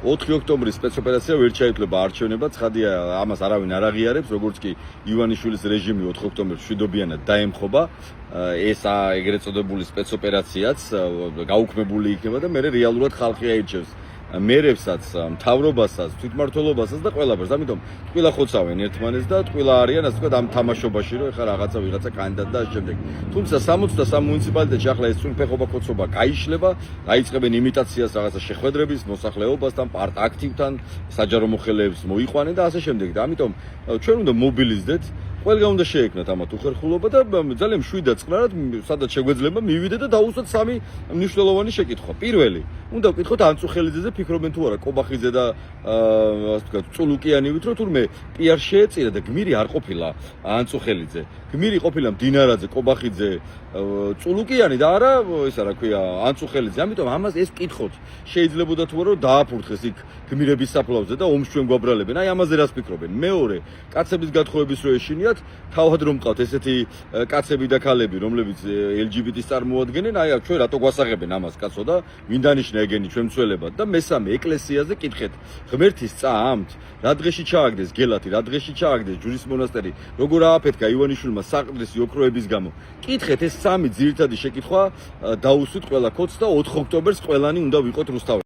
4 ოქტომბრის სპეცოპერაცია ვერ ჩაითვლება არჩევნება, ცხადია, ამას არავინ არ აღიარებს, როგორც კი ივანიშვილის რეჟიმი 4 ოქტომბერს მშვიდობიანად დაემხობა, ეს ეგრეთ წოდებული სპეცოპერაციაც გაუქმებული იქნება და მე რეალურად ხალხი აირჩევს მერებსაც, მთავრობასაც, თვითმმართველობასაც და ყველაფერს. ამიტომ ყველა ხოცავენ ერთმანეთს და ყველა არიან ასე ვთქვათ ამ თამაშობაში, რომ ეხლა ვიღაცა კანდიდატი და ამ შემდეგ. თუმცა 63 მუნიციპალიტეტში ახლა ეს წვრილფეხობა ხოცობა გაიშლება, დაიწყებენ იმიტაციას რაღაცა შეხვედრების, მოსახლეობასთან, აქტივთან, საჯარო მოხელეებს მოიყვანენ და ასე შემდეგ. და ამიტომ ჩვენ უნდა მობილიზდეთ ყველგან უნდა შეექმნათ ამათ უხერხულობა და ძალიან მშვიდად წყნარად სადაც შეგვეძლება მივიდეთ და დავუსვათ სამი მნიშვნელოვანი შეკითხვა. პირველი, უნდა ვკითხოთ ანწუხელიძეზე ფიქრობენ თუ არა კობახიძე და ასე ვთქვათ წულუკიანივით რომ თურმე პიარ შეეწირა და გმირი არ ყოფილა ანწუხელიძე. გმირი ყოფილა მდინარაძე, კობახიძე, წულუკიანი და არა ისა რა ქვია ანწუხელიძე. ამიტომ ამას ეს ვკითხოთ. შეიძლებოდა თუ არა რომ დააფურთხეს იქ გმირების საფლავზე და ომს ჩვენ გვაბრალებენ. აი ამაზე რას ფიქრობენ? მეორე, კაცების გათხოვების რო ეშინიათ, თავად რომ მყავთ ესეთი კაცები და ქალები, რომლებიც LGBT-ს წარმოადგენენ, აი ჩვენ რატო გვასაღებენ ამას კაცო და ვინ დანიშნა ეგენი ჩვენ მცველებად და მესამე ეკლესიაზე კითხეთ. ღმერთის წამთ, რა დღეში ჩააგდეს გელათი, რა დღეში ჩააგდეს ჯვრის მონასტერი, როგორ ააფეთქა ივანიშვილმა საყდრისი ოქროების გამო. კითხეთ ეს სამი ძირითადი შეკითხვა დაუსვით ყველა ქოც და 4 ოქტომბერს ყველანი უნდა ვიყოთ რუსთავში.